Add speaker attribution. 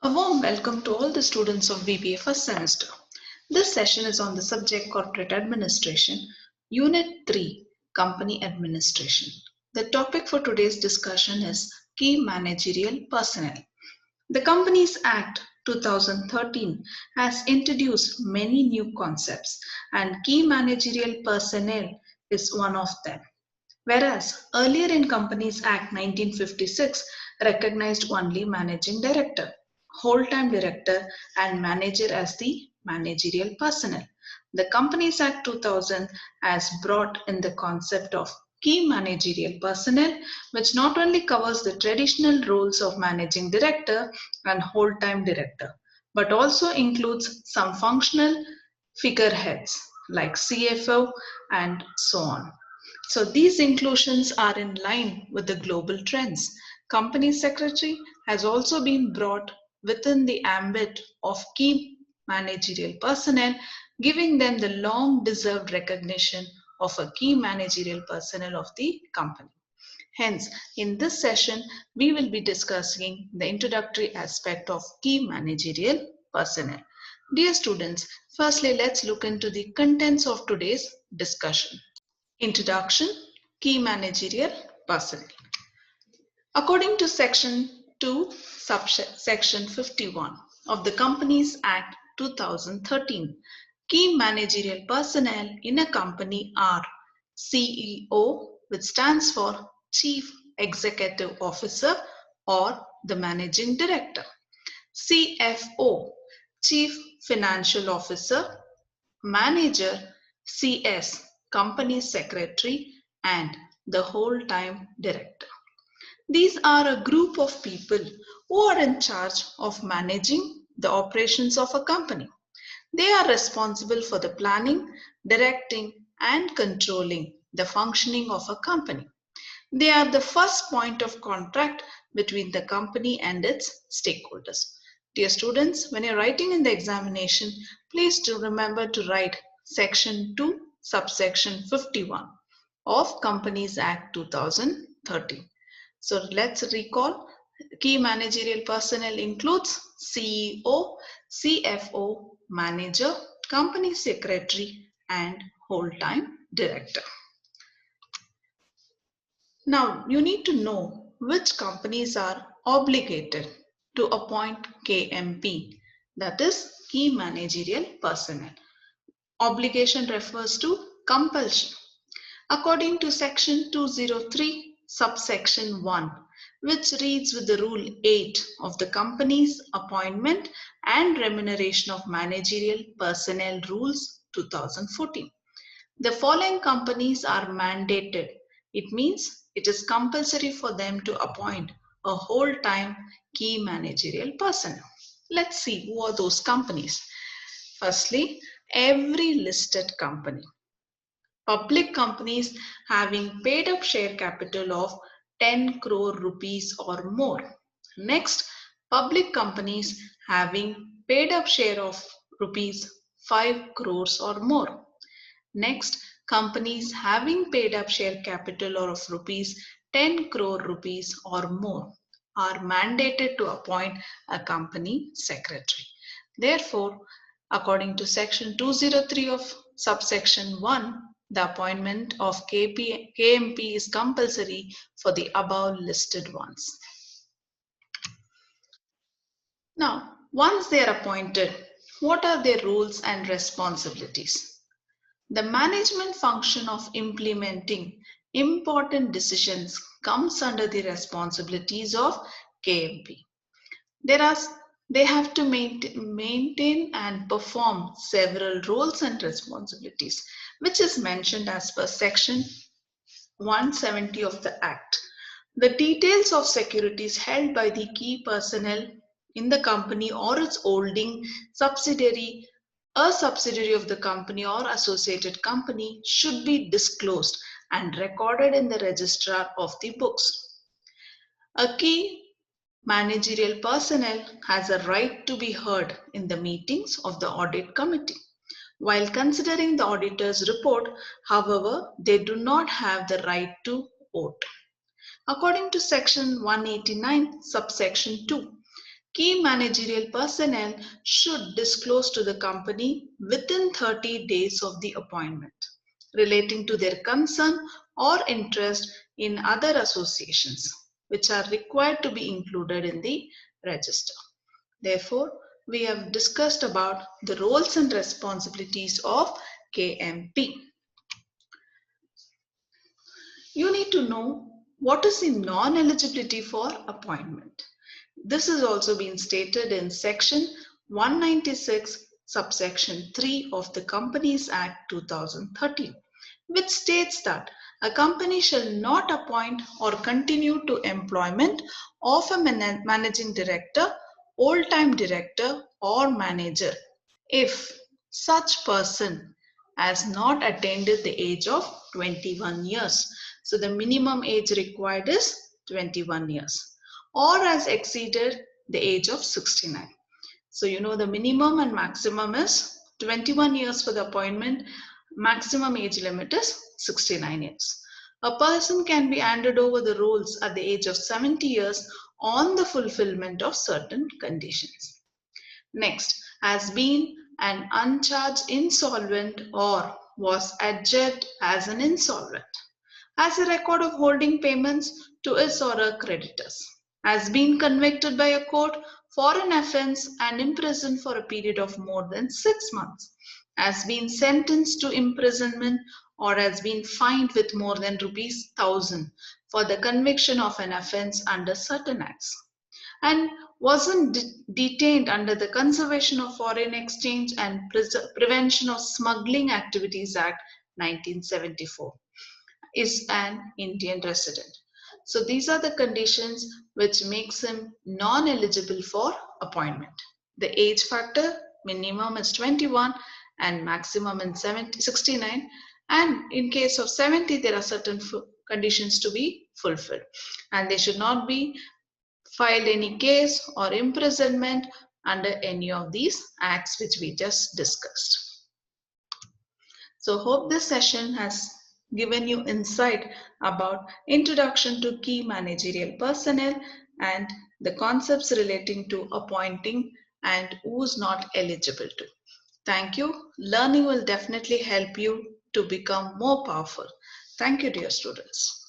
Speaker 1: A warm welcome to all the students of BBA first semester. This session is on the subject Corporate Administration, Unit 3, Company Administration. The topic for today's discussion is Key Managerial Personnel. The Companies Act 2013 has introduced many new concepts, and key managerial personnel is one of them. Whereas earlier in Companies Act 1956 recognized only managing director, whole-time director and manager as the managerial personnel. The Companies Act 2000 has brought in the concept of key managerial personnel, which not only covers the traditional roles of managing director and whole-time director, but also includes some functional figureheads like CFO and so on. So these inclusions are in line with the global trends. Company secretary has also been brought within the ambit of key managerial personnel, giving them the long deserved recognition of a key managerial personnel of the company. Hence, in this session, we will be discussing the introductory aspect of key managerial personnel. Dear students, firstly, let's look into the contents of today's discussion. Introduction, Key Managerial Personnel. According to Section 2, Subsection 51 of the Companies Act 2013, key managerial personnel in a company are CEO, which stands for Chief Executive Officer or the Managing Director, CFO, Chief Financial Officer, Manager, CS, Company Secretary, and the whole-time director. These are a group of people who are in charge of managing the operations of a company. They are responsible for the planning, directing, and controlling the functioning of a company. They are the first point of contact between the company and its stakeholders. Dear students, when you're writing in the examination, please do remember to write Section 2, Subsection 51 of Companies Act 2013. So let's recall, key managerial personnel includes CEO, CFO, manager, company secretary, and whole-time director. Now, you need to know which companies are obligated to appoint KMP, that is, key managerial personnel. Obligation refers to compulsion. According to Section 203, subsection 1, which reads with the Rule 8 of the Company's Appointment and Remuneration of Managerial Personnel Rules 2014. The following companies are mandated. It means it is compulsory for them to appoint a whole-time key managerial personnel. Let's see who are those companies. Firstly, every listed company. Public companies having paid up share capital of 10 crore rupees or more. Next, public companies having paid up share of rupees 5 crores or more. Next, companies having paid up share capital of rupees 10 crore rupees or more are mandated to appoint a company secretary. Therefore, according to Section 203 of subsection 1, the appointment of KMP is compulsory for the above listed ones. Now, once they are appointed, what are their roles and responsibilities? The management function of implementing important decisions comes under the responsibilities of KMP. They have to maintain and perform several roles and responsibilities, which is mentioned as per Section 170 of the Act. The details of securities held by the key personnel in the company or its holding subsidiary, a subsidiary of the company or associated company should be disclosed and recorded in the registrar of the books. A key managerial personnel has a right to be heard in the meetings of the audit committee. While considering the auditor's report, however, they do not have the right to vote. According to Section 189, subsection 2, Key managerial personnel should disclose to the company within 30 days of the appointment relating to their concern or interest in other associations which are required to be included in the register. Therefore, we have discussed about the roles and responsibilities of KMP. You need to know what is the non-eligibility for appointment. This has also been stated in section 196 subsection 3 of the Companies Act 2013, which states that a company shall not appoint or continue to employment of a managing director, old-time director or manager if such person has not attained the age of 21 years. So the minimum age required is 21 years or has exceeded the age of 69. So you know the minimum and maximum is 21 years for the appointment, maximum age limit is 69 years. A person can be handed over the roles at the age of 70 years on the fulfillment of certain conditions. Next, has been an uncharged insolvent or was adjudged as an insolvent. Has a record of holding payments to his or her creditors. Has been convicted by a court for an offence and imprisoned for a period of more than 6 months. Has been sentenced to imprisonment or has been fined with more than rupees 1,000 for the conviction of an offence under certain acts, and wasn't detained under the Conservation of Foreign Exchange and Prevention of Smuggling Activities Act 1974, is an Indian resident. So these are the conditions which makes him non-eligible for appointment. The age factor minimum is 21 and maximum is 69, and in case of 70 there are certain conditions to be fulfilled, and they should not be filed any case or imprisonment under any of these acts which we just discussed. So hope this session has given you insight about introduction to key managerial personnel and the concepts relating to appointing and who's not eligible to. Thank you. Learning will definitely help you to become more powerful. Thank you, dear students.